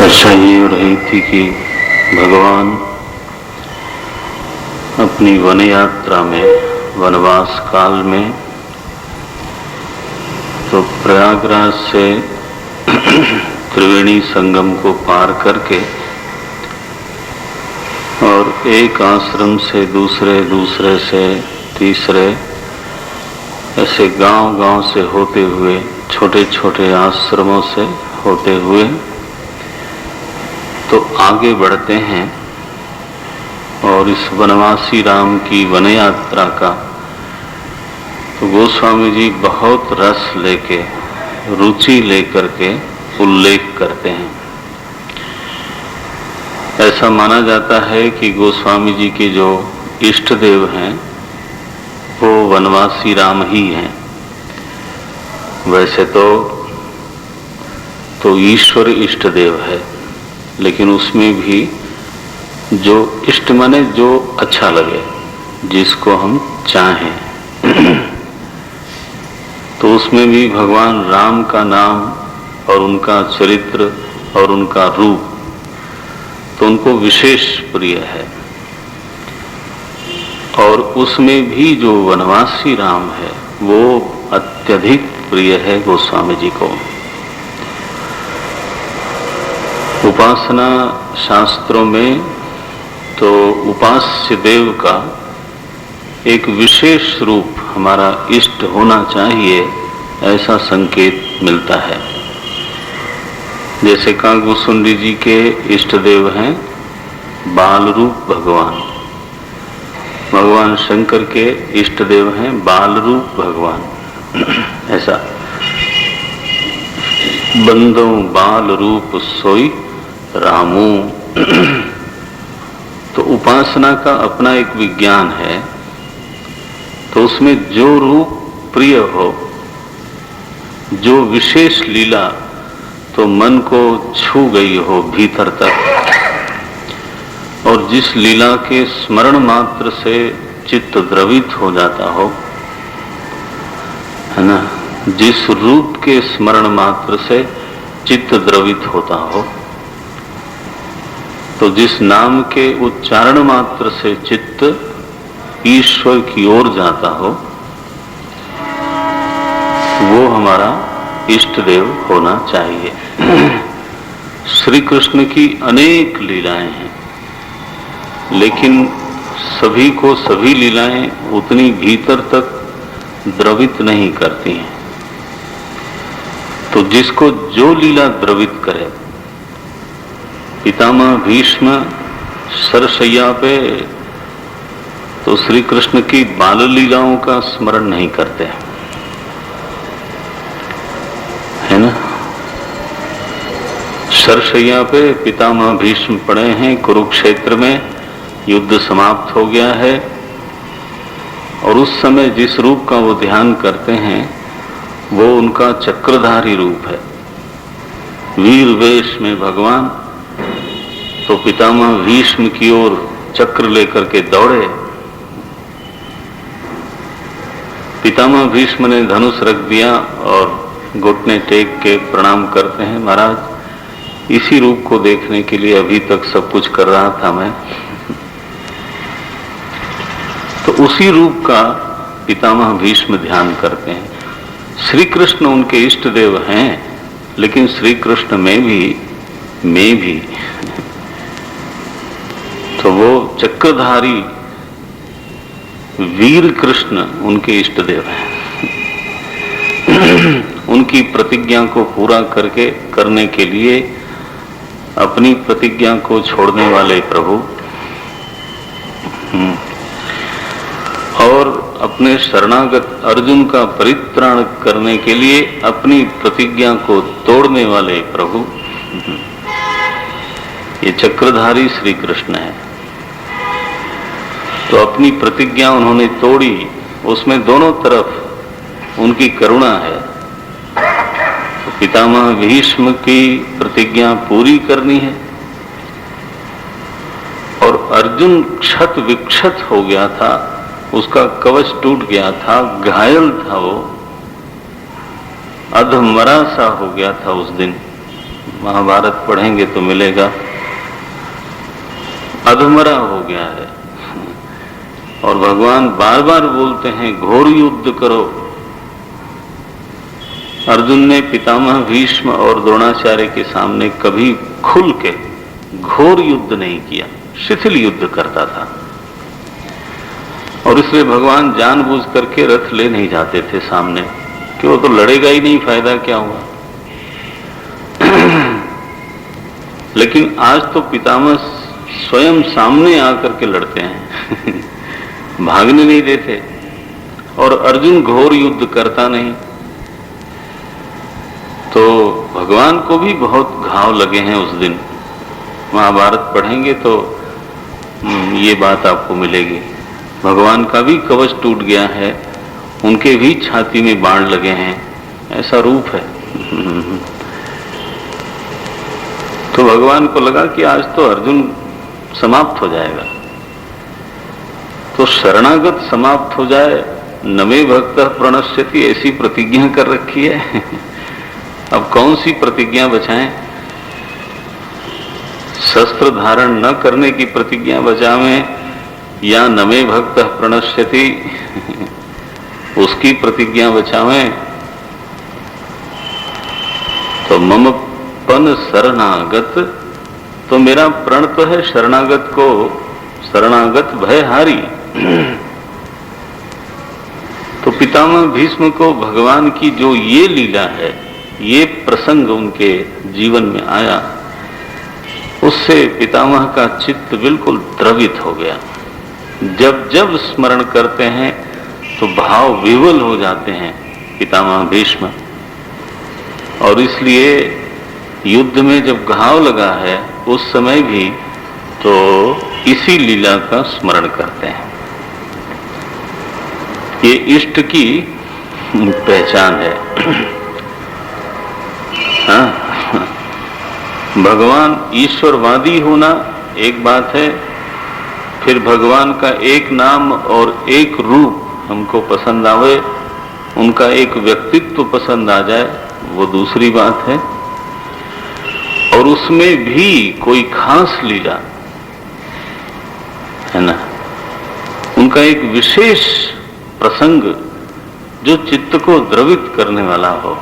चर्चा ये हो रही थी कि भगवान अपनी वन यात्रा में, वनवास काल में, तो प्रयागराज से त्रिवेणी संगम को पार करके और एक आश्रम से दूसरे, दूसरे से तीसरे, ऐसे गांव-गांव से होते हुए, छोटे छोटे आश्रमों से होते हुए तो आगे बढ़ते हैं और इस वनवासी राम की वन यात्रा का तो गोस्वामी जी बहुत रस लेके, रुचि लेकर के उल्लेख करते हैं। ऐसा माना जाता है कि गोस्वामी जी के जो इष्ट देव हैं वो वनवासी राम ही हैं। वैसे तो ईश्वर इष्ट देव है, लेकिन उसमें भी जो इष्ट माने जो अच्छा लगे, जिसको हम चाहें तो उसमें भी भगवान राम का नाम और उनका चरित्र और उनका रूप तो उनको विशेष प्रिय है। और उसमें भी जो वनवासी राम है वो अत्यधिक प्रिय है गोस्वामी जी को। उपासना शास्त्रों में तो उपास्य देव का एक विशेष रूप हमारा इष्ट होना चाहिए, ऐसा संकेत मिलता है। जैसे कागभूषुंडी जी के इष्ट देव हैं बाल रूप भगवान, भगवान शंकर के इष्ट देव हैं बाल रूप भगवान। ऐसा बंदो बाल रूप सोई रामू। तो उपासना का अपना एक विज्ञान है, तो उसमें जो रूप प्रिय हो, जो विशेष लीला तो मन को छू गई हो भीतर तक, और जिस लीला के स्मरण मात्र से चित्त द्रवित हो जाता हो, है ना, जिस रूप के स्मरण मात्र से चित्त द्रवित होता हो, तो जिस नाम के उच्चारण मात्र से चित्त ईश्वर की ओर जाता हो, वो हमारा इष्ट देव होना चाहिए। श्री कृष्ण की अनेक लीलाएं हैं, लेकिन सभी को सभी लीलाएं उतनी भीतर तक द्रवित नहीं करती हैं। तो जिसको जो लीला द्रवित करे, पितामह भीष्म सरशैया पे तो श्री कृष्ण की बाल लीलाओं का स्मरण नहीं करते, है ना। सरशैया पे पितामह भीष्म पड़े हैं, कुरुक्षेत्र में युद्ध समाप्त हो गया है, और उस समय जिस रूप का वो ध्यान करते हैं वो उनका चक्रधारी रूप है। वीर वेश में भगवान तो पितामह भीष्म की ओर चक्र लेकर के दौड़े। पितामह भीष्म ने धनुष रख दिया और घुटने टेक के प्रणाम करते हैं, महाराज इसी रूप को देखने के लिए अभी तक सब कुछ कर रहा था मैं। तो उसी रूप का पितामह भीष्म ध्यान करते हैं। श्री कृष्ण उनके इष्ट देव हैं, लेकिन श्री कृष्ण में भी तो वो चक्रधारी वीर कृष्ण उनके इष्ट देव हैं। उनकी प्रतिज्ञा को पूरा करने के लिए अपनी प्रतिज्ञा को छोड़ने वाले प्रभु और अपने शरणागत अर्जुन का परित्राण करने के लिए अपनी प्रतिज्ञा को तोड़ने वाले प्रभु, ये चक्रधारी श्री कृष्ण है। तो अपनी प्रतिज्ञा उन्होंने तोड़ी, उसमें दोनों तरफ उनकी करुणा है। तो पितामह भीष्म की प्रतिज्ञा पूरी करनी है, और अर्जुन क्षत विक्षत हो गया था, उसका कवच टूट गया था, घायल था, वो अधमरा सा हो गया था उस दिन। महाभारत पढ़ेंगे तो मिलेगा, अधमरा हो गया है। और भगवान बार बार बोलते हैं घोर युद्ध करो। अर्जुन ने पितामह भीष्म और द्रोणाचार्य के सामने कभी खुल के घोर युद्ध नहीं किया, शिथिल युद्ध करता था। और इसलिए भगवान जानबूझ करके रथ ले नहीं जाते थे सामने कि वो तो लड़ेगा ही नहीं, फायदा क्या हुआ। लेकिन आज तो पितामह स्वयं सामने आकर के लड़ते हैं भागने नहीं देते। और अर्जुन घोर युद्ध करता नहीं। तो भगवान को भी बहुत घाव लगे हैं उस दिन। महाभारत पढ़ेंगे तो ये बात आपको मिलेगी। भगवान का भी कवच टूट गया है, उनके भी छाती में बाण लगे हैं, ऐसा रूप है। तो भगवान को लगा कि आज तो अर्जुन समाप्त हो जाएगा। तो शरणागत समाप्त हो जाए, नमे भक्तः प्रणश्यति, ऐसी प्रतिज्ञा कर रखी है। अब कौन सी प्रतिज्ञा बचाएं? शस्त्र धारण न करने की प्रतिज्ञा बचावें या नमे भक्तः प्रणश्यति उसकी प्रतिज्ञा बचावें? तो मम पन शरणागत, तो मेरा प्रण तो है शरणागत को, शरणागत भयहारी। तो पितामह भीष्म को भगवान की जो ये लीला है, ये प्रसंग उनके जीवन में आया, उससे पितामह का चित्त बिल्कुल द्रवित हो गया। जब जब स्मरण करते हैं तो भाव विवल हो जाते हैं पितामह भीष्म। और इसलिए युद्ध में जब घाव लगा है उस समय भी तो इसी लीला का स्मरण करते हैं। ये इष्ट की पहचान है। हाँ, भगवान ईश्वरवादी होना एक बात है, फिर भगवान का एक नाम और एक रूप हमको पसंद आवे, उनका एक व्यक्तित्व पसंद आ जाए, वो दूसरी बात है। और उसमें भी कोई खास लीला है ना, उनका एक विशेष प्रसंग जो चित्त को द्रवित करने वाला हो,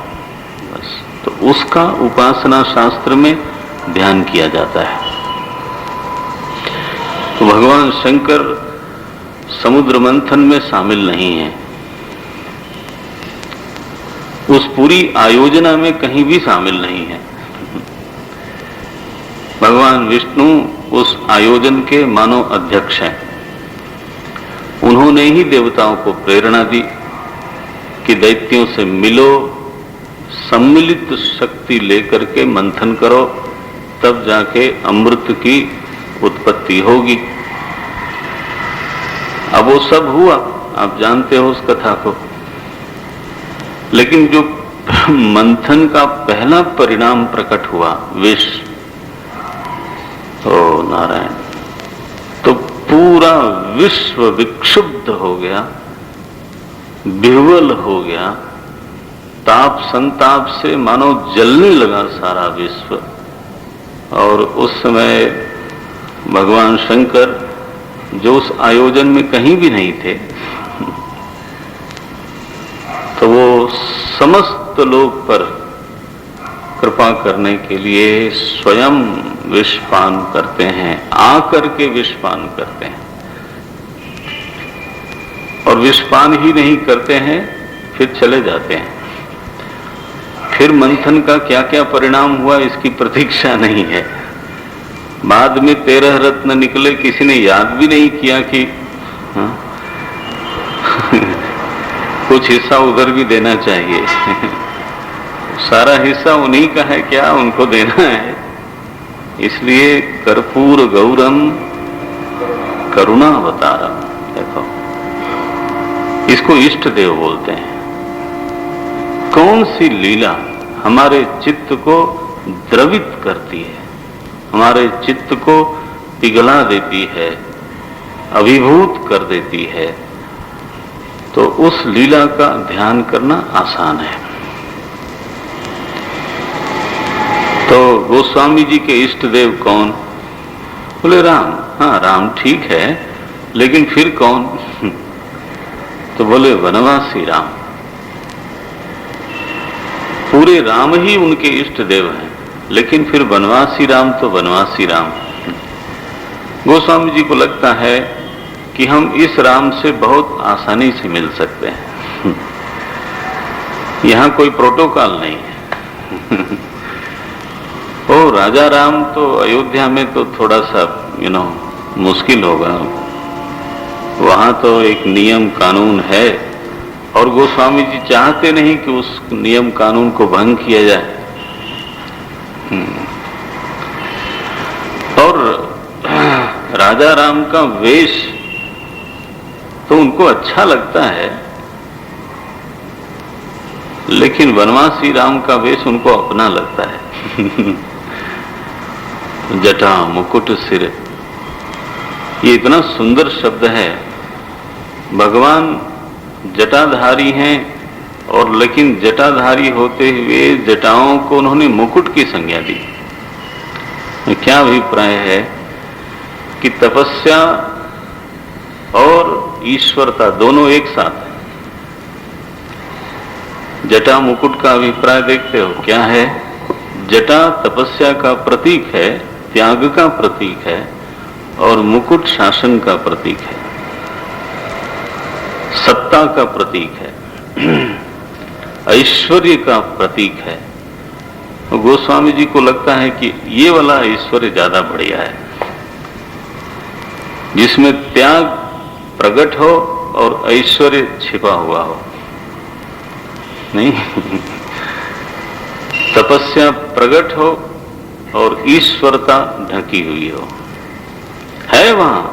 बस तो उसका उपासना शास्त्र में ध्यान किया जाता है। तो भगवान शंकर समुद्र मंथन में शामिल नहीं है, उस पूरी आयोजना में कहीं भी शामिल नहीं है। भगवान विष्णु उस आयोजन के मानो अध्यक्ष हैं। उन्होंने ही देवताओं को प्रेरणा दी कि दैत्यों से मिलो, सम्मिलित शक्ति लेकर के मंथन करो, तब जाके अमृत की उत्पत्ति होगी। अब वो सब हुआ, आप जानते हो उस कथा को। लेकिन जो मंथन का पहला परिणाम प्रकट हुआ, विष, ओ नारायण, तो पूरा विश्व विक्षुब्ध हो गया, विह्वल हो गया, ताप संताप से मानो जलने लगा सारा विश्व। और उस समय भगवान शंकर जो उस आयोजन में कहीं भी नहीं थे, तो वो समस्त लोग पर कृपा करने के लिए स्वयं विषपान करते हैं, आकर के विषपान करते हैं। और विषपान ही नहीं करते हैं, फिर चले जाते हैं। फिर मंथन का क्या क्या परिणाम हुआ इसकी प्रतीक्षा नहीं है। बाद में 13 रत्न निकले, किसी ने याद भी नहीं किया कि कुछ हिस्सा उधर भी देना चाहिए। सारा हिस्सा उन्हीं का है, क्या उनको देना है। इसलिए कर्पूर गौरम करुणावतारम, देखो इसको इष्ट देव बोलते हैं। कौन सी लीला हमारे चित्त को द्रवित करती है, हमारे चित्त को पिघला देती है, अभिभूत कर देती है, तो उस लीला का ध्यान करना आसान है। तो गोस्वामी जी के इष्ट देव कौन? बोले राम। हाँ, राम ठीक है, लेकिन फिर कौन? तो बोले वनवासी राम। पूरे राम ही उनके इष्ट देव हैं, लेकिन फिर वनवासी राम तो वनवासी राम। गोस्वामी जी को लगता है कि हम इस राम से बहुत आसानी से मिल सकते हैं, यहां कोई प्रोटोकॉल नहीं है। ओ राजा राम तो अयोध्या में तो थोड़ा सा मुश्किल होगा, वहां तो एक नियम कानून है और गोस्वामी जी चाहते नहीं कि उस नियम कानून को भंग किया जाए। और राजा राम का वेश तो उनको अच्छा लगता है, लेकिन वनवासी राम का वेश उनको अपना लगता है। जटा मुकुट सिर, ये इतना सुंदर शब्द है। भगवान जटाधारी हैं और लेकिन जटाधारी होते हुए जटाओं को उन्होंने मुकुट की संज्ञा दी। क्या अभिप्राय है कि तपस्या और ईश्वरता दोनों एक साथ है। जटा मुकुट का अभिप्राय देखते हो क्या है? जटा तपस्या का प्रतीक है, त्याग का प्रतीक है, और मुकुट शासन का प्रतीक है, सत्ता का प्रतीक है, ऐश्वर्य का प्रतीक है। तो गोस्वामी जी को लगता है कि ये वाला ऐश्वर्य ज्यादा बढ़िया है, जिसमें त्याग प्रकट हो और ऐश्वर्य छिपा हुआ हो। नहीं, तपस्या प्रकट हो और ईश्वरता ढकी हुई हो। है वहां,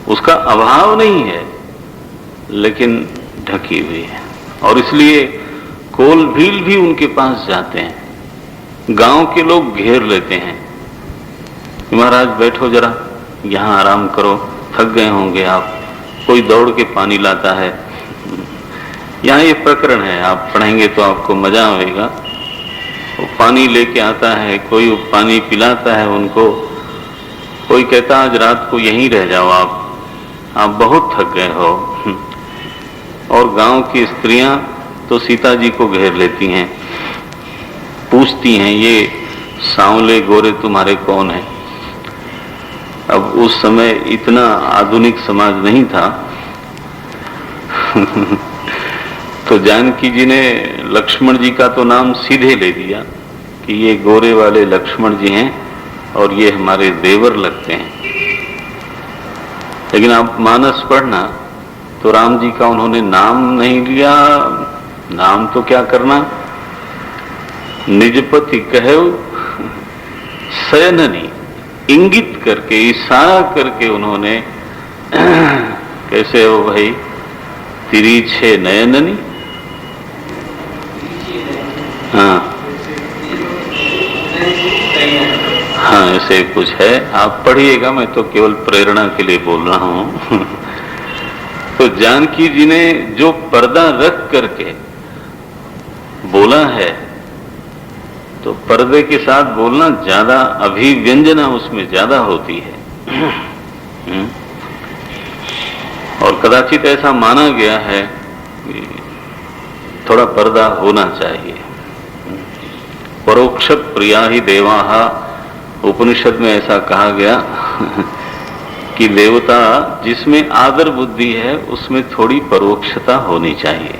उसका अभाव नहीं है, लेकिन ढकी हुई है। और इसलिए कोल भील भी उनके पास जाते हैं। गांव के लोग घेर लेते हैं, महाराज बैठो जरा, यहां आराम करो, थक गए होंगे आप। कोई दौड़ के पानी लाता है। यहाँ ये प्रकरण है, आप पढ़ेंगे तो आपको मजा आएगा। वो पानी लेके आता है, कोई पानी पिलाता है उनको, कोई कहता आज रात को यहीं रह जाओ, आप बहुत थक गए हो। और गांव की स्त्रियां तो सीता जी को घेर लेती हैं, पूछती हैं ये सांवले गोरे तुम्हारे कौन है। अब उस समय इतना आधुनिक समाज नहीं था। तो जानकी जी ने लक्ष्मण जी का तो नाम सीधे ले दिया कि ये गोरे वाले लक्ष्मण जी हैं और ये हमारे देवर लगते हैं। लेकिन आप मानस पढ़ना तो राम जी का उन्होंने नाम नहीं लिया। नाम तो क्या करना, निजपति कहे शयननी, इंगित करके इशारा करके उन्होंने कैसे हो भाई, तिरीछे नयननी। हाँ हाँ, ऐसे कुछ है, आप पढ़िएगा, मैं तो केवल प्रेरणा के लिए बोल रहा हूं। तो जानकी जी ने जो पर्दा रख करके बोला है, तो पर्दे के साथ बोलना ज्यादा, अभिव्यंजना उसमें ज्यादा होती है। और कदाचित ऐसा माना गया है कि थोड़ा पर्दा होना चाहिए। परोक्ष प्रिया ही देवाहा, उपनिषद में ऐसा कहा गया कि देवता जिसमें आदर बुद्धि है उसमें थोड़ी परोक्षता होनी चाहिए।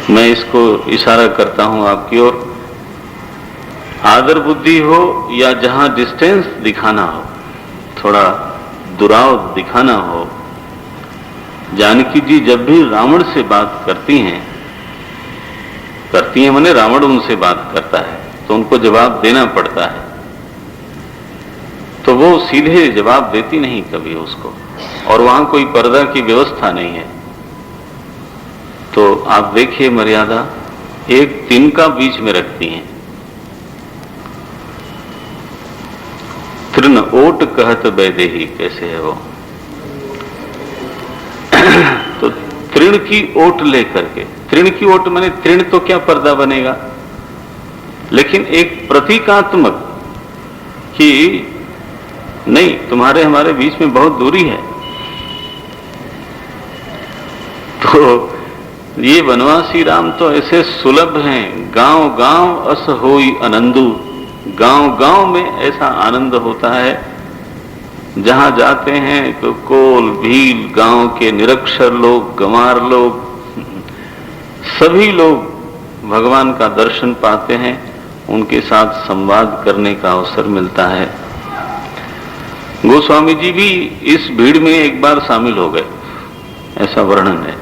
मैं इसको इशारा करता हूं आपकी ओर। आदर बुद्धि हो या जहां डिस्टेंस दिखाना हो, थोड़ा दुराव दिखाना हो। जानकी जी जब भी रावण से बात करती हैं माने रावण उनसे बात करता है तो उनको जवाब देना पड़ता है, तो वो सीधे जवाब देती नहीं कभी उसको, और वहां कोई पर्दा की व्यवस्था नहीं है। तो आप देखिए मर्यादा एक तिनका बीच में रखती हैं। तृण ओट कहत बैदेही, कैसे है वो। तो तृण की ओट लेकर के, तृण की ओट माने तृण तो क्या पर्दा बनेगा, लेकिन एक प्रतीकात्मक कि नहीं, तुम्हारे हमारे बीच में बहुत दूरी है। तो ये वनवासी राम तो ऐसे सुलभ हैं, गांव गांव अस होई आनंदू, गांव गांव में ऐसा आनंद होता है। जहां जाते हैं तो कोल भील गांव के निरक्षर लोग, गंवार लोग, सभी लोग भगवान का दर्शन पाते हैं, उनके साथ संवाद करने का अवसर मिलता है। गोस्वामी जी भी इस भीड़ में एक बार शामिल हो गए, ऐसा वर्णन है।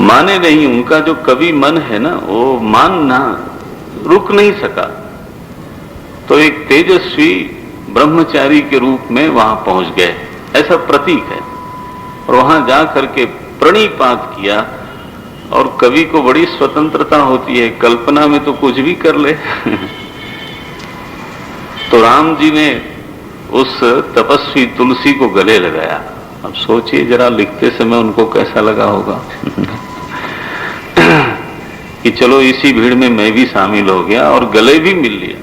माने नहीं, उनका जो कवि मन है ना, वो मानना रुक नहीं सका, तो एक तेजस्वी ब्रह्मचारी के रूप में वहां पहुंच गए, ऐसा प्रतीक है। और वहां जाकर के प्रणिपात किया, और कवि को बड़ी स्वतंत्रता होती है, कल्पना में तो कुछ भी कर ले। तो राम जी ने उस तपस्वी तुलसी को गले लगाया। अब सोचिए जरा, लिखते समय उनको कैसा लगा होगा। कि चलो इसी भीड़ में मैं भी शामिल हो गया और गले भी मिल लिया।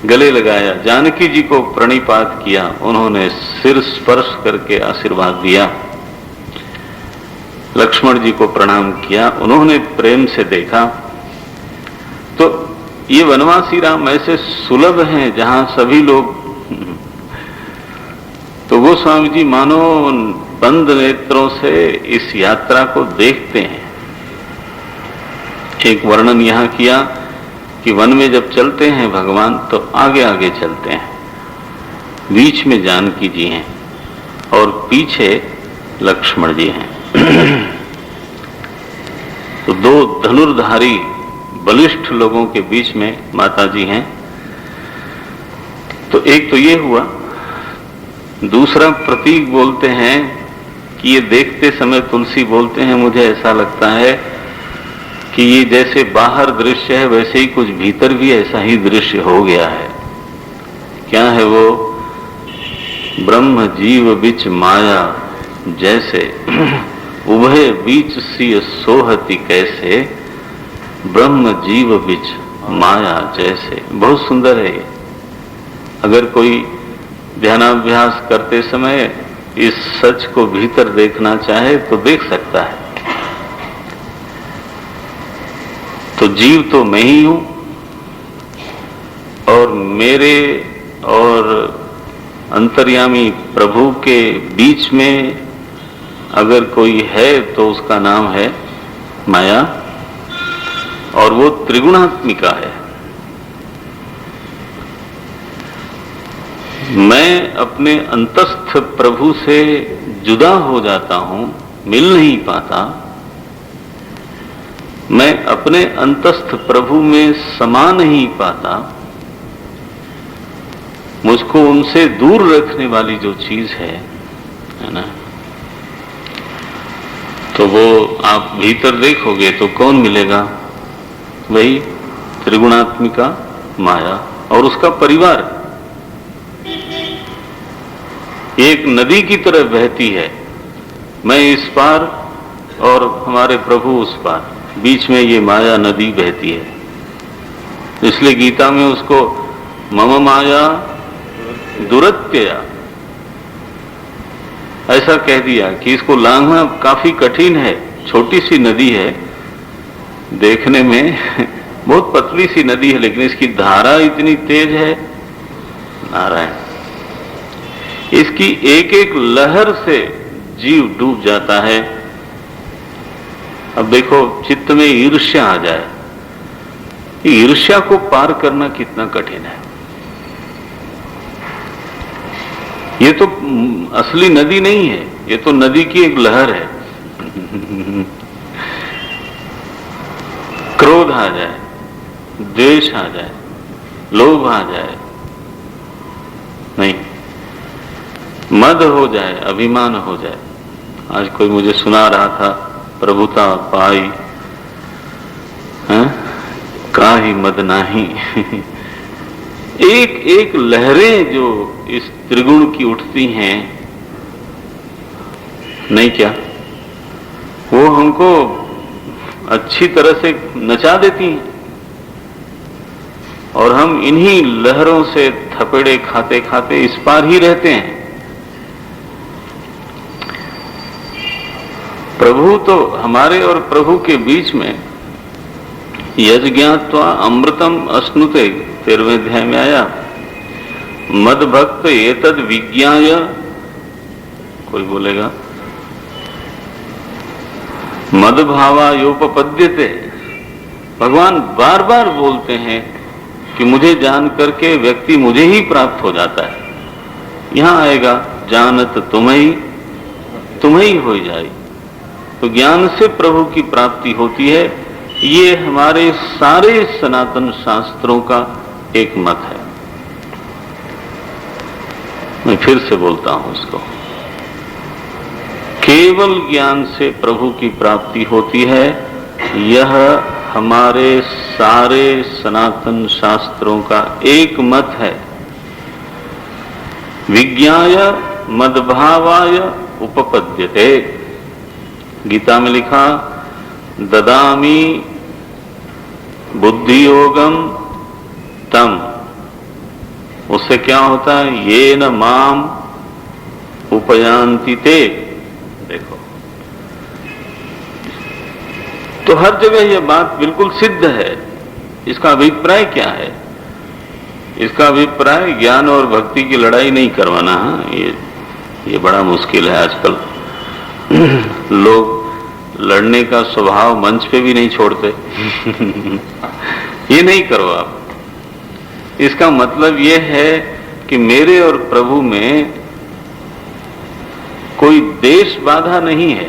गले लगाया, जानकी जी को प्रणिपात किया, उन्होंने सिर स्पर्श करके आशीर्वाद दिया। लक्ष्मण जी को प्रणाम किया, उन्होंने प्रेम से देखा। तो ये वनवासी राम ऐसे सुलभ हैं जहां सभी लोग, तो गोस्वामी जी मानो बंद नेत्रों से इस यात्रा को देखते हैं। एक वर्णन यहां किया कि वन में जब चलते हैं भगवान तो आगे आगे चलते हैं, बीच में जानकी जी हैं और पीछे लक्ष्मण जी हैं। तो दो धनुर्धारी बलिष्ठ लोगों के बीच में माता जी हैं। तो एक तो ये हुआ। दूसरा प्रतीक बोलते हैं कि ये देखते समय तुलसी बोलते हैं, मुझे ऐसा लगता है कि ये जैसे बाहर दृश्य है वैसे ही कुछ भीतर भी ऐसा ही दृश्य हो गया है। क्या है वो? ब्रह्म जीव बिच माया जैसे, उभय बीच सिय सोहति कैसे, ब्रह्म जीव बिच माया जैसे। बहुत सुंदर है ये। अगर कोई ध्यानाभ्यास करते समय इस सच को भीतर देखना चाहे तो देख सकता है। तो जीव तो मैं ही हूं, और मेरे और अंतर्यामी प्रभु के बीच में अगर कोई है तो उसका नाम है माया, और वो त्रिगुणात्मिका है। मैं अपने अंतस्थ प्रभु से जुदा हो जाता हूं, मिल नहीं पाता। मैं अपने अंतस्थ प्रभु में समा नहीं पाता। मुझको उनसे दूर रखने वाली जो चीज है ना, तो वो आप भीतर देखोगे तो कौन मिलेगा? वही त्रिगुणात्मिका माया और उसका परिवार। एक नदी की तरह बहती है, मैं इस पार और हमारे प्रभु उस पार, बीच में ये माया नदी बहती है। इसलिए गीता में उसको मम माया दुरत्यया ऐसा कह दिया कि इसको लांघना काफी कठिन है। छोटी सी नदी है, देखने में बहुत पतली सी नदी है, लेकिन इसकी धारा इतनी तेज है, नारायण। इसकी एक एक लहर से जीव डूब जाता है। अब देखो, चित्त में ईर्ष्या आ जाए, ईर्ष्या को पार करना कितना कठिन है। ये तो असली नदी नहीं है, ये तो नदी की एक लहर है। क्रोध आ जाए, द्वेष आ जाए, लोभ आ जाए, नहीं, मद हो जाए, अभिमान हो जाए। आज कोई मुझे सुना रहा था, प्रभुता पाई काहि मद नाही। एक एक लहरें जो इस त्रिगुण की उठती हैं, नहीं क्या? वो हमको अच्छी तरह से नचा देती हैं और हम इन्हीं लहरों से थपेड़े खाते खाते इस पार ही रहते हैं। प्रभु तो हमारे और प्रभु के बीच में यज्ञात्वा अमृतम अश्नुते 13वें अध्याय में आया, मद भक्त एतद विज्ञाय, कोई बोलेगा मद भावायोपपद्यते। भगवान बार बार बोलते हैं कि मुझे जान करके व्यक्ति मुझे ही प्राप्त हो जाता है। यहां आएगा जानत तुम्हें ही हो जाए। तो ज्ञान से प्रभु की प्राप्ति होती है। ये हमारे सारे सनातन शास्त्रों का एक मत है। मैं फिर से बोलता हूं इसको, केवल ज्ञान से प्रभु की प्राप्ति होती है। यह हमारे सारे सनातन शास्त्रों का एक मत है। विज्ञाय मदभावाय उपपद्यते। गीता में लिखा ददामि बुद्धि योगम तम, उससे क्या होता है? ये न माम उपयांति ते। देखो, तो हर जगह यह बात बिल्कुल सिद्ध है। इसका अभिप्राय क्या है? इसका अभिप्राय ज्ञान और भक्ति की लड़ाई नहीं करवाना है। ये बड़ा मुश्किल है आजकल। लोग लड़ने का स्वभाव मंच पे भी नहीं छोड़ते। ये नहीं करो आप। इसका मतलब यह है कि मेरे और प्रभु में कोई देश बाधा नहीं है।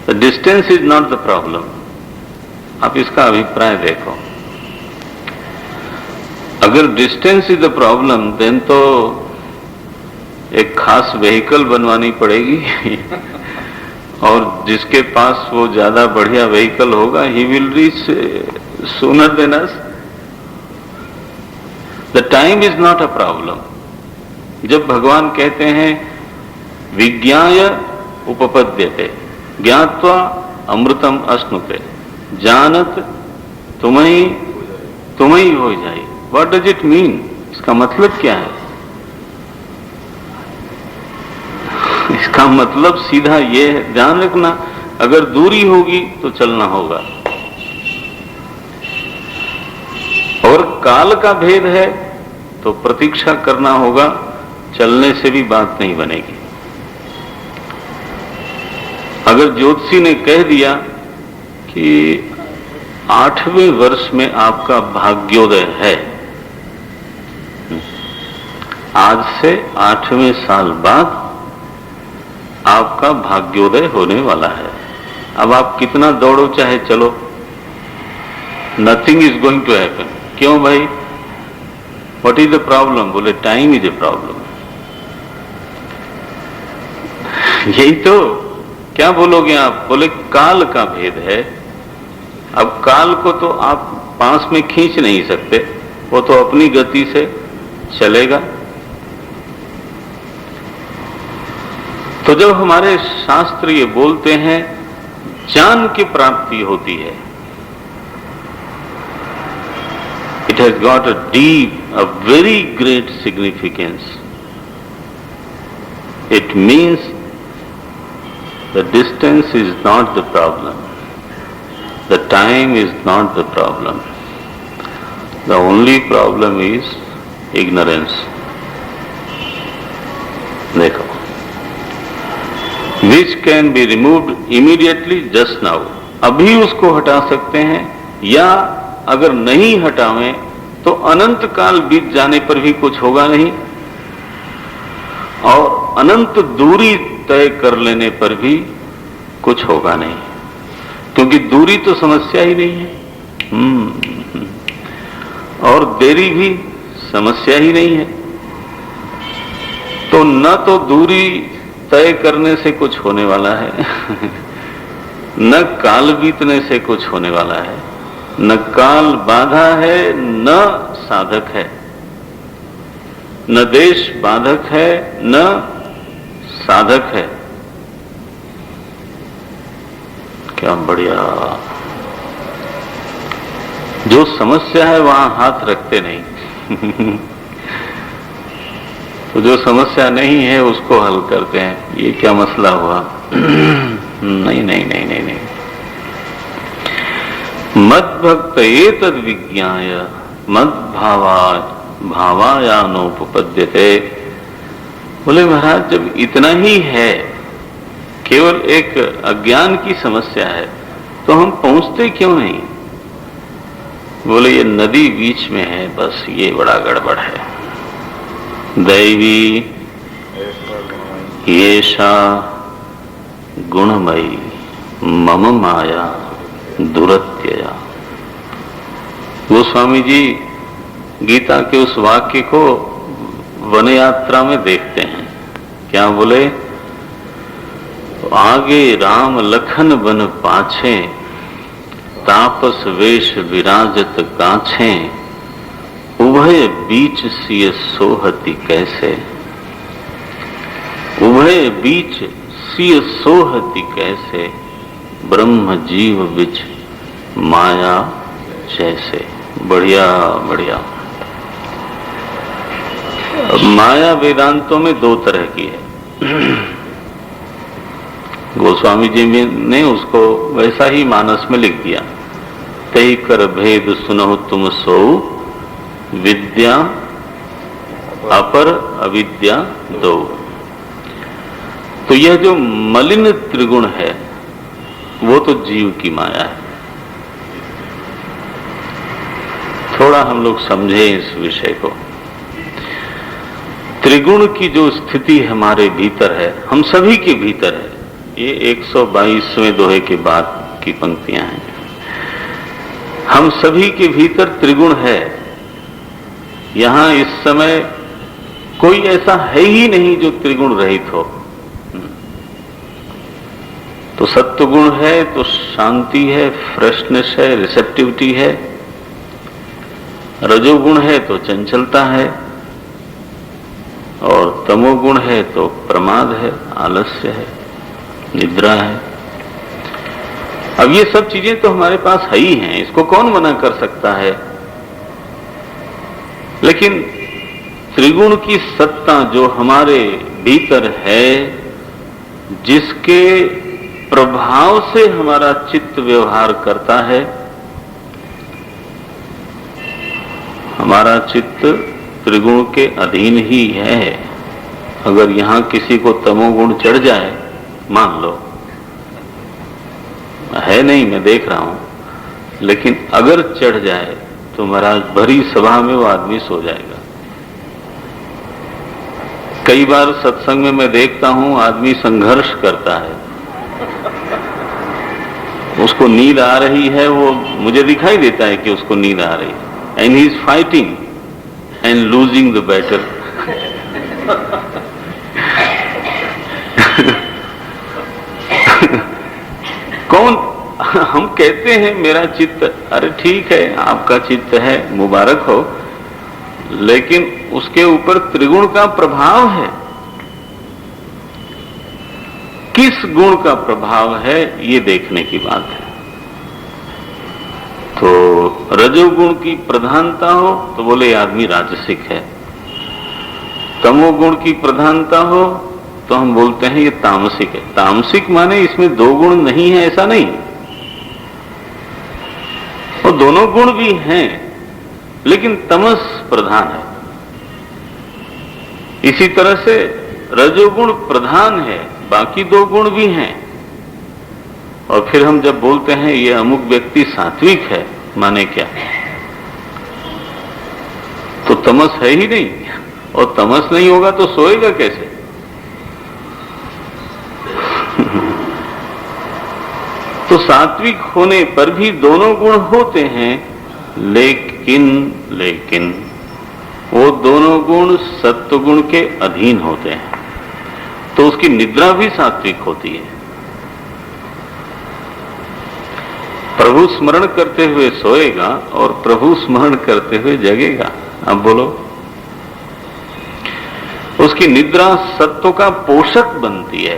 The distance is not the problem. आप इसका अभिप्राय देखो। अगर distance is the problem, then तो एक खास व्हीकल बनवानी पड़ेगी और जिसके पास वो ज्यादा बढ़िया व्हीकल होगा, he will reach sooner than us. The time is not a problem. जब भगवान कहते हैं विज्ञाय उपपद्यते, ज्ञात्वा अमृतम अश्नुते, जानत तुम्हें ही हो जाए। What does it mean? इसका मतलब क्या है? इसका मतलब सीधा ये है, ध्यान रखना, अगर दूरी होगी तो चलना होगा और काल का भेद है तो प्रतीक्षा करना होगा। चलने से भी बात नहीं बनेगी। अगर ज्योतिषी ने कह दिया कि 8वें वर्ष में आपका भाग्योदय है, आज से 8वें साल बाद आपका भाग्योदय होने वाला है। अब आप कितना दौड़ो चाहे चलो, nothing is going to happen. क्यों भाई? What is the problem? बोले टाइम इज ए प्रॉब्लम। यही तो। क्या बोलोगे आप? बोले काल का भेद है। अब काल को तो आप पास में खींच नहीं सकते, वो तो अपनी गति से चलेगा। तो जब हमारे शास्त्र ये बोलते हैं ज्ञान की प्राप्ति होती है, it has got a deep, a very great significance. It means the distance is not the problem. The time is not the problem. The only problem is ignorance. देखो, which can be removed immediately just now. अभी उसको हटा सकते हैं, या अगर नहीं हटावें तो अनंत काल बीत जाने पर भी कुछ होगा नहीं, और अनंत दूरी तय कर लेने पर भी कुछ होगा नहीं, क्योंकि दूरी तो समस्या ही नहीं है और देरी भी समस्या ही नहीं है। तो न तो दूरी तय करने से कुछ होने वाला है न काल बीतने से कुछ होने वाला है, न काल बाधा है न साधक है, न देश बाधक है न साधक है। क्या बढ़िया। जो समस्या है वहां हाथ रखते नहीं तो जो समस्या नहीं है उसको हल करते हैं। ये क्या मसला हुआ? नहीं नहीं नहीं नहीं नहीं। मद भक्त एतद विज्ञाय मद भावायानोपपद्यते। बोले महाराज, जब इतना ही है, केवल एक अज्ञान की समस्या है, तो हम पहुंचते क्यों नहीं? बोले ये नदी बीच में है, बस ये बड़ा गड़बड़ है। दैवी येषा गुणमयी मम माया दुरत्यया। गोस्वामी जी गीता के उस वाक्य को वन यात्रा में देखते हैं। क्या बोले? आगे राम लखन बन पाछे तापस वेश विराजत काछे उभय बीच सिय सोहति कैसे। उभय बीच सिय सोहति कैसे ब्रह्म जीव बिच माया जैसे। बढ़िया बढ़िया। माया वेदांतों में दो तरह की है। गोस्वामी जी ने उसको वैसा ही मानस में लिख दिया। तही कर भेद सुनो तुम सो विद्या अपर अविद्या दो। तो यह जो मलिन त्रिगुण है वो तो जीव की माया है। थोड़ा हम लोग समझें इस विषय को। त्रिगुण की जो स्थिति हमारे भीतर है, हम सभी के भीतर है। ये 122वें दोहे के बाद की पंक्तियां हैं। हम सभी के भीतर त्रिगुण है। यहां इस समय कोई ऐसा है ही नहीं जो त्रिगुण रहित हो। तो सत्व गुण है तो शांति है, फ्रेशनेस है, रिसेप्टिविटी है। रजोगुण है तो चंचलता है, और तमोगुण है तो प्रमाद है, आलस्य है, निद्रा है। अब ये सब चीजें तो हमारे पास है ही हैं, इसको कौन मना कर सकता है? लेकिन त्रिगुण की सत्ता जो हमारे भीतर है, जिसके प्रभाव से हमारा चित्त व्यवहार करता है, हमारा चित्त त्रिगुण के अधीन ही है। अगर यहां किसी को तमोगुण चढ़ जाए, मान लो है नहीं, मैं देख रहा हूं, लेकिन अगर चढ़ जाए तो महाराज भरी सभा में वो आदमी सो जाएगा। कई बार सत्संग में मैं देखता हूं आदमी संघर्ष करता है, उसको नींद आ रही है, वो मुझे दिखाई देता है कि उसको नींद आ रही है, and he is fighting and losing the battle. कौन? हम कहते हैं मेरा चित्त, अरे ठीक है आपका चित्त है, मुबारक हो, लेकिन उसके ऊपर त्रिगुण का प्रभाव है। किस गुण का प्रभाव है ये देखने की बात है। तो रजोगुण की प्रधानता हो तो बोले आदमी राजसिक है, तमोगुण की प्रधानता हो तो हम बोलते हैं ये तामसिक है। तामसिक माने इसमें दो गुण नहीं है ऐसा नहीं, और दोनों गुण भी हैं, लेकिन तमस प्रधान है। इसी तरह से रजोगुण प्रधान है, बाकी दो गुण भी हैं। और फिर हम जब बोलते हैं ये अमुक व्यक्ति सात्विक है, माने क्या? तो तमस है ही नहीं, और तमस नहीं होगा तो सोएगा कैसे? तो सात्विक होने पर भी दोनों गुण होते हैं, लेकिन वो दोनों गुण सत्व गुण के अधीन होते हैं, तो उसकी निद्रा भी सात्विक होती है। प्रभु स्मरण करते हुए सोएगा और प्रभु स्मरण करते हुए जगेगा। अब बोलो, उसकी क्योंकि निद्रा सत्व का पोषक बनती है,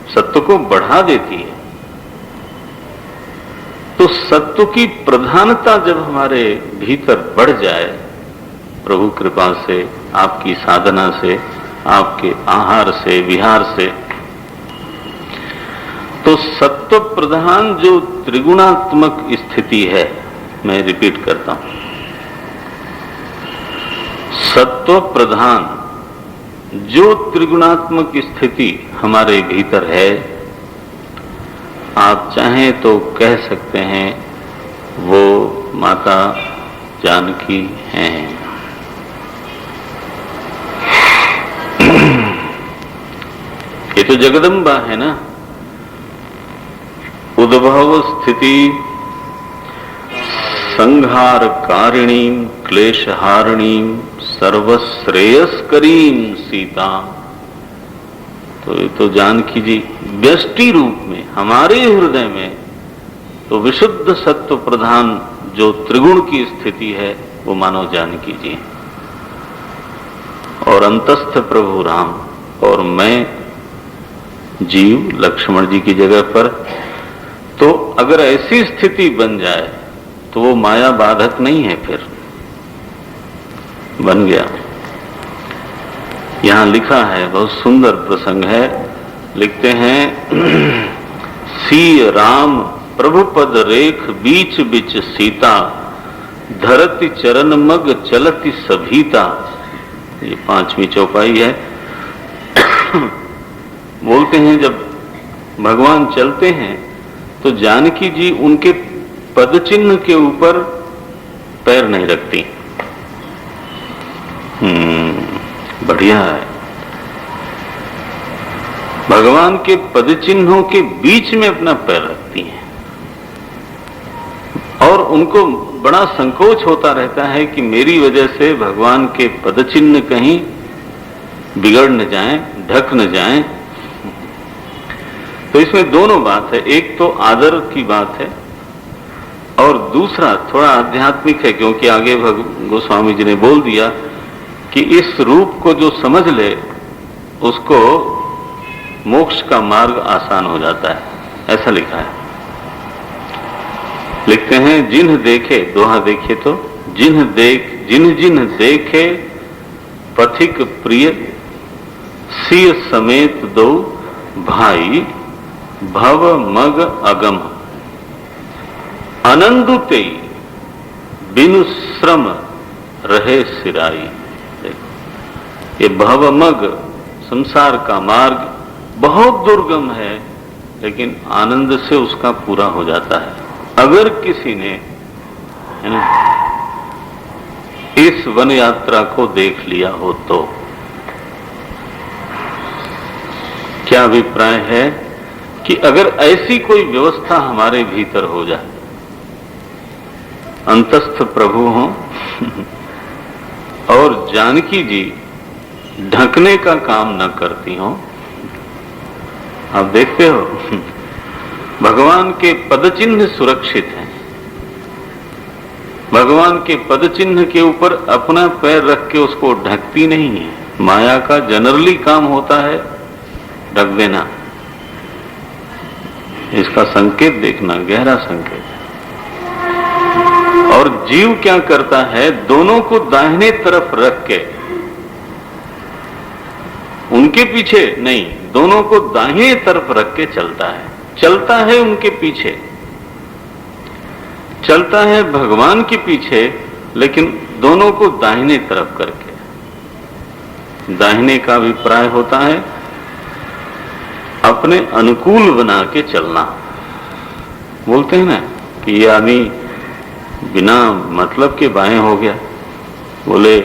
सत्व को बढ़ा देती है। तो सत्व की प्रधानता जब हमारे भीतर बढ़ जाए, प्रभु कृपा से, आपकी साधना से, आपके आहार से, विहार से, तो सत्व प्रधान जो त्रिगुणात्मक स्थिति है, मैं रिपीट करता हूं, सत्व प्रधान जो त्रिगुणात्मक स्थिति हमारे भीतर है, आप चाहें तो कह सकते हैं वो माता जानकी हैं। ये तो जगदम्बा है ना, उद्भव स्थिति संहार कारिणीम क्लेशहारिणीम सर्वश्रेयस्करीम सीता। तो ये तो जानकी जी व्यष्टि रूप में हमारे हृदय में तो विशुद्ध सत्व प्रधान जो त्रिगुण की स्थिति है वो मानो जानकी जी, और अंतस्थ प्रभु राम, और मैं जीव लक्ष्मण जी की जगह पर। तो अगर ऐसी स्थिति बन जाए तो वो माया बाधक नहीं है, फिर बन गया। यहां लिखा है, बहुत सुंदर प्रसंग है, लिखते हैं सी राम प्रभु पद रेख बीच बिच सीता धरती चरण मग चलती सभीता। ये 5वीं चौपाई है। बोलते हैं जब भगवान चलते हैं तो जानकी जी उनके पद चिन्ह के ऊपर पैर नहीं रखती। बढ़िया है, भगवान के पद चिन्हों के बीच में अपना पैर रखती हैं, और उनको बड़ा संकोच होता रहता है कि मेरी वजह से भगवान के पद चिन्ह कहीं बिगड़ न जाएं, ढक न जाएं। तो इसमें दोनों बात है, एक तो आदर की बात है और दूसरा थोड़ा आध्यात्मिक है, क्योंकि आगे गोस्वामी जी ने बोल दिया कि इस रूप को जो समझ ले उसको मोक्ष का मार्ग आसान हो जाता है, ऐसा लिखा है। लिखते हैं जिन्ह देखे, दोहा देखिए तो, जिन्ह देखे पथिक प्रिय सिय समेत दो भाई भव मग अगम आनंदुते बिनु श्रम रहे सिराई। ये भवमग संसार का मार्ग बहुत दुर्गम है, लेकिन आनंद से उसका पूरा हो जाता है अगर किसी ने, है ना, इस वन यात्रा को देख लिया हो तो। क्या अभिप्राय है कि अगर ऐसी कोई व्यवस्था हमारे भीतर हो जाए, अंतस्थ प्रभु हो और जानकी जी ढकने का काम न करती हो। आप देखते हो भगवान के पद चिन्ह सुरक्षित हैं, भगवान के पद चिन्ह के ऊपर अपना पैर रख के उसको ढकती नहीं है। माया का जनरली काम होता है ढक देना। इसका संकेत देखना, गहरा संकेत। और जीव क्या करता है, दोनों को दाहिने तरफ रख के, उनके पीछे नहीं, दोनों को दाहिने तरफ रख के चलता है, चलता है उनके पीछे, चलता है भगवान के पीछे, लेकिन दोनों को दाहिने तरफ करके। दाहिने का अभिप्राय होता है अपने अनुकूल बना के चलना। बोलते हैं ना कि ये आदमी बिना मतलब के बाएं हो गया। बोले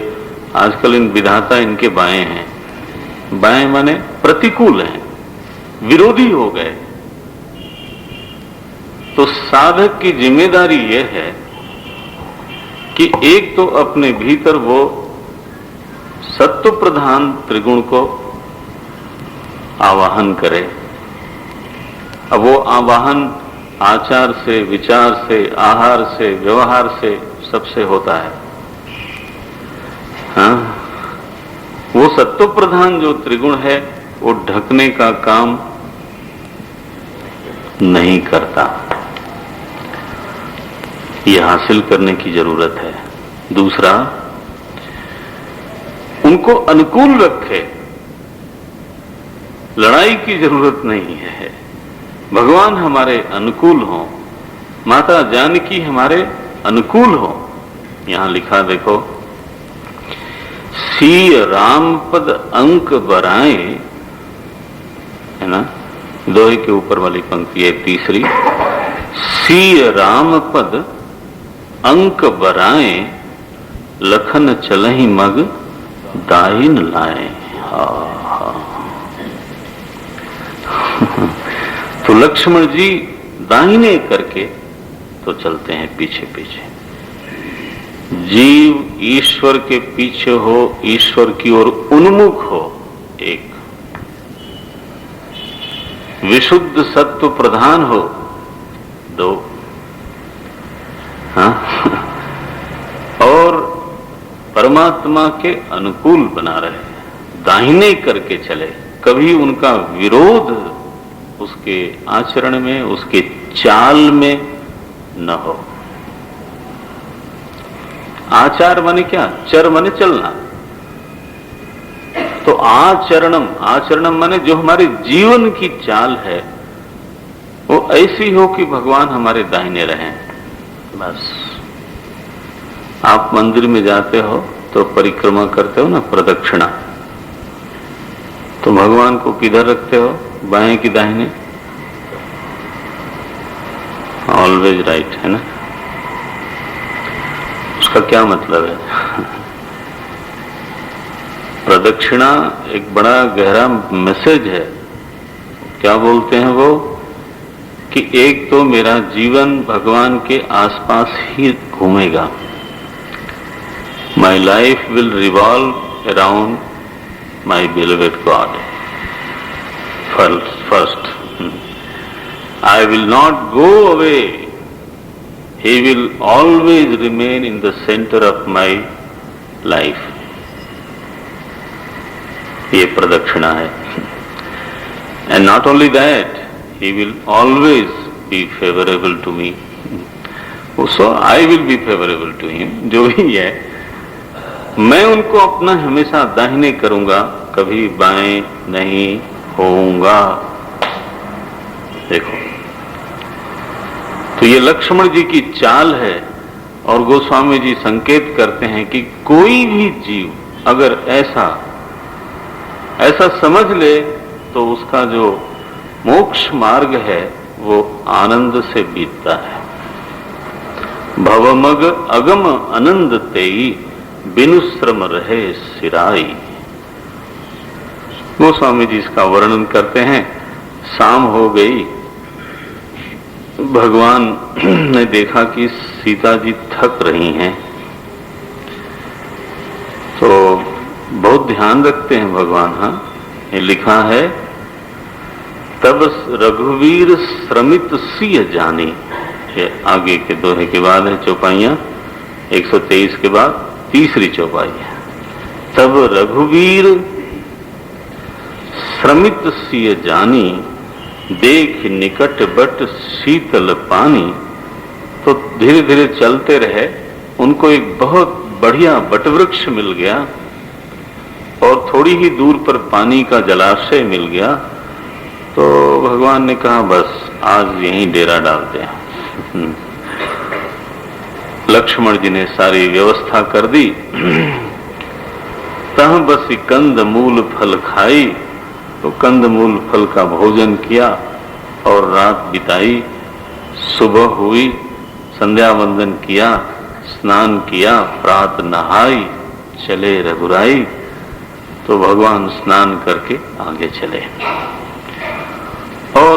आजकल इन विधाता इनके बाएं हैं। बाएं माने प्रतिकूल हैं, विरोधी हो गए। तो साधक की जिम्मेदारी यह है कि एक तो अपने भीतर वो सत्व प्रधान त्रिगुण को आवाहन करे। अब वो आवाहन आचार से, विचार से, आहार से, व्यवहार से, सबसे होता है। हाँ, वो सत्व प्रधान जो त्रिगुण है वो ढकने का काम नहीं करता। ये हासिल करने की जरूरत है। दूसरा, उनको अनुकूल रखे, लड़ाई की जरूरत नहीं है। भगवान हमारे अनुकूल हो, माता जानकी हमारे अनुकूल हो। यहां लिखा देखो, सी राम पद अंक बराए, है ना, दोहे के ऊपर वाली पंक्ति है तीसरी। सी राम पद अंक बराए, लखन चलहि मग दाहिन लाए। तो लक्ष्मण जी दाहिने करके तो चलते हैं पीछे पीछे। जीव ईश्वर के पीछे हो, ईश्वर की ओर उन्मुख हो, एक विशुद्ध सत्व प्रधान हो, दो, हाँ, और परमात्मा के अनुकूल बना रहे, दाहिने करके चले, कभी उनका विरोध उसके आचरण में, उसके चाल में न हो। आचार माने क्या? चर माने चलना। तो आचरणम, आचरणम माने जो हमारे जीवन की चाल है वो ऐसी हो कि भगवान हमारे दाहिने रहें। बस आप मंदिर में जाते हो तो परिक्रमा करते हो ना, प्रदक्षिणा, तो भगवान को किधर रखते हो? बाएं की दाहिने? ऑलवेज राइट, है ना। उसका क्या मतलब है? प्रदक्षिणा एक बड़ा गहरा मैसेज है। क्या बोलते हैं वो? कि एक तो मेरा जीवन भगवान के आसपास ही घूमेगा। My life will revolve around my beloved God. First, I will not go away. He will always remain in the center of my life. ये प्रदक्षिणा है। And not only that, he will always be favorable to me. So I will be favorable to him. जो भी है, मैं उनको अपना हमेशा दाहिने करूंगा, कभी बाएं नहीं होऊंगा। देखो, तो ये लक्ष्मण जी की चाल है। और गोस्वामी जी संकेत करते हैं कि कोई भी जीव अगर ऐसा समझ ले तो उसका जो मोक्ष मार्ग है वो आनंद से बीतता है। भवमग अगम आनंद तेई, बिनु श्रम रहे सिराई। गोस्वामी जी इसका वर्णन करते हैं। शाम हो गई, भगवान ने देखा कि सीता जी थक रही हैं, तो बहुत ध्यान रखते हैं भगवान। हाँ, ये लिखा है, तब रघुवीर श्रमित सिय जानी। ये आगे के दोहे के बाद है चौपाइयां, 123 के बाद तीसरी चौपाई है। तब रघुवीर श्रमित सिय जानी, देख निकट बट शीतल पानी। तो धीरे धीरे चलते रहे, उनको एक बहुत बढ़िया बटवृक्ष मिल गया और थोड़ी ही दूर पर पानी का जलाशय मिल गया। तो भगवान ने कहा, बस आज यहीं डेरा डालते हैं। लक्ष्मण जी ने सारी व्यवस्था कर दी। तह बसी कंद मूल फल खाई, तो कंद मूल फल का भोजन किया और रात बिताई। सुबह हुई, संध्या वंदन किया, स्नान किया, प्रात नहाई, चले रघुराई। तो भगवान स्नान करके आगे चले और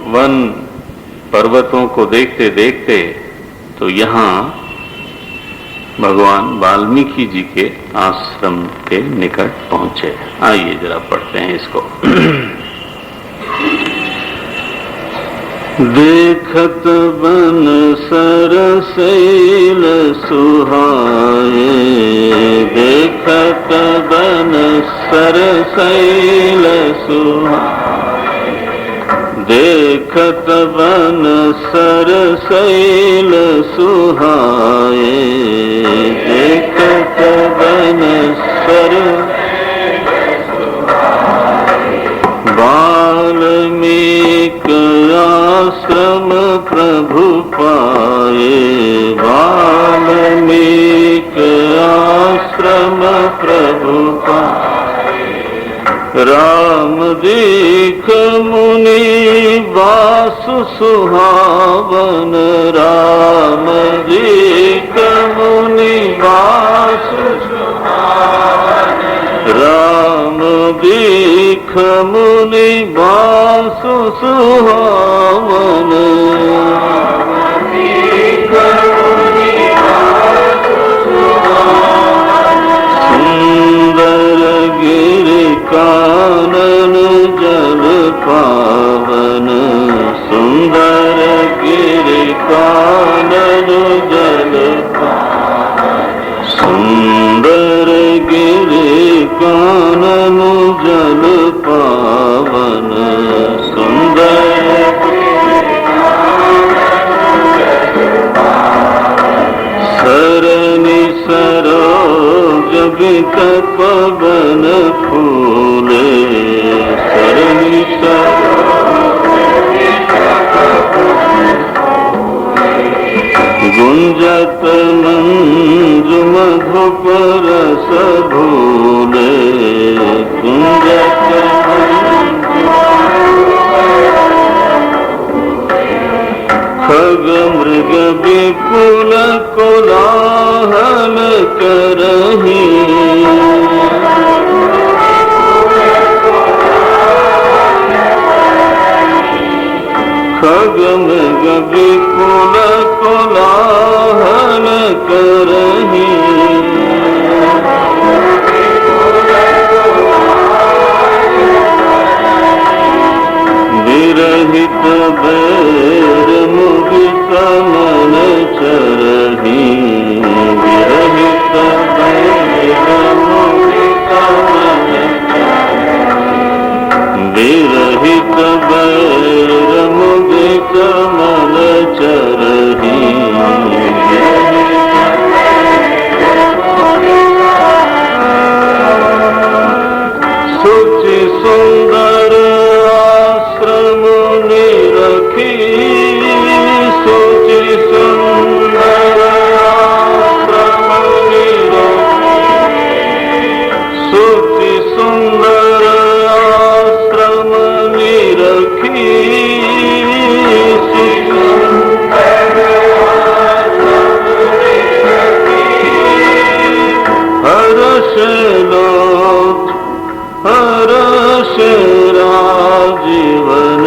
वन पर्वतों को देखते देखते तो यहाँ भगवान वाल्मीकि जी के आश्रम के निकट पहुंचे। आइए जरा पढ़ते हैं इसको। देखत बन सरसैल सुहाए, देखत बन सरसैल देखत बन सरसैल सुहाए, देखत बन सर वाल्मीक आश्रम प्रभु पाए, वाल्मीक आश्रम प्रभु पाए। राम दीख मुनि वासु सुहावन, राम दीख मुनि वासु सुहावन, राम दीख मुनि वासु सुहावन। सुंदर गिरि कानन जल पावन, सुंदर गिरि कानन जल पावन, सुंदर गिरि कानन जल पावन, सुंदर सरनि सरोज बित पवन फूले, सरनि गुंजत मंजु मधुप रस भूले, गुंजत खग मृग विपुल कोलाहल करही, खग मृग विपुल कोलाहल करही। विरहित बैर मुदित मन चरही, विरहित बैर मुदित मन चरही, विरहित बैर मुदित मन चरही। सुचि सुंदर आश्रम निरखी, सुचि सुंदर आश्रम निरखी, सुचि सुंदर आश्रम निरखी, सुंदर आश्रम निरखी। हर्ष लोक हर्ष राजीवन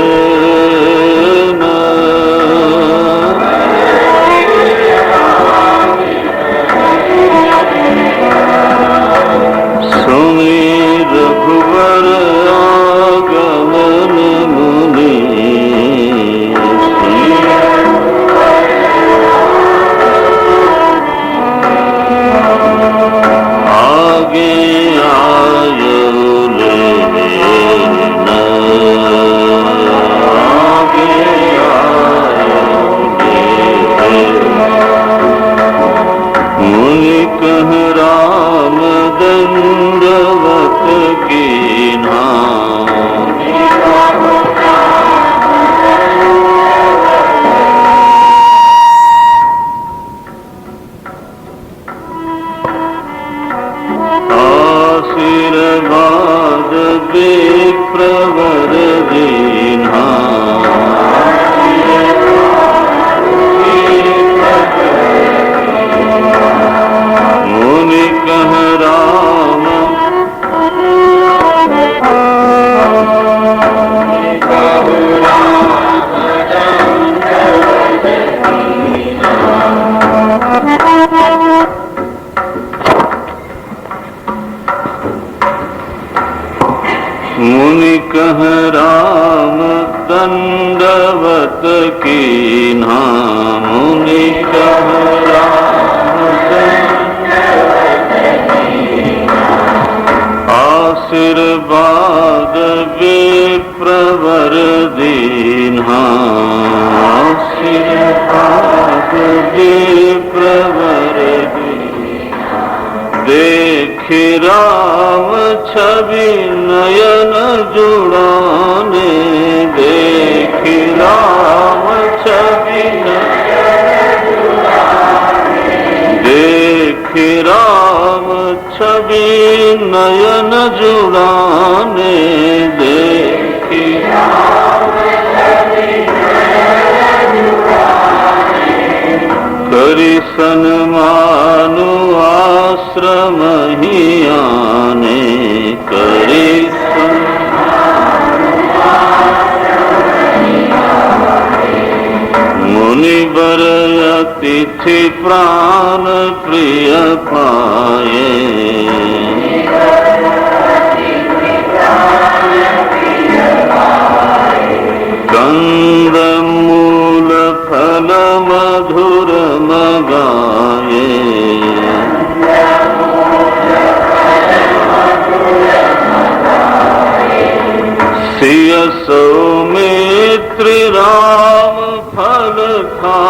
सुनि रघुवर आगमन मुनि, आगे आयो मुनि कह राम दंडवत कीन्हा, आशीर्वाद विप्रवर दीन्हा, मुनि कह राम मुनि कह राम दंडवत कीन्हा, मुनि कह राम दंडवत कीन्हा। प्रवर दीन्हा, सिर पाप दे प्रवर दीन्हा। देखि राम छवि नयन जुड़ाने, देखि राम छवि नयन जुड़ाने, देखि राम छवि नयन जुड़ाने, देखि राम छवि नयन जुड़ाने। करि सन्मानु आश्रम ही आने, करि सन्मानु आश्रम ही आने। मुनिवर अतिथि प्राण प्रिय पाए, कंद मूल फल मधुर मगाए, सिय सौमित्र राम फल खा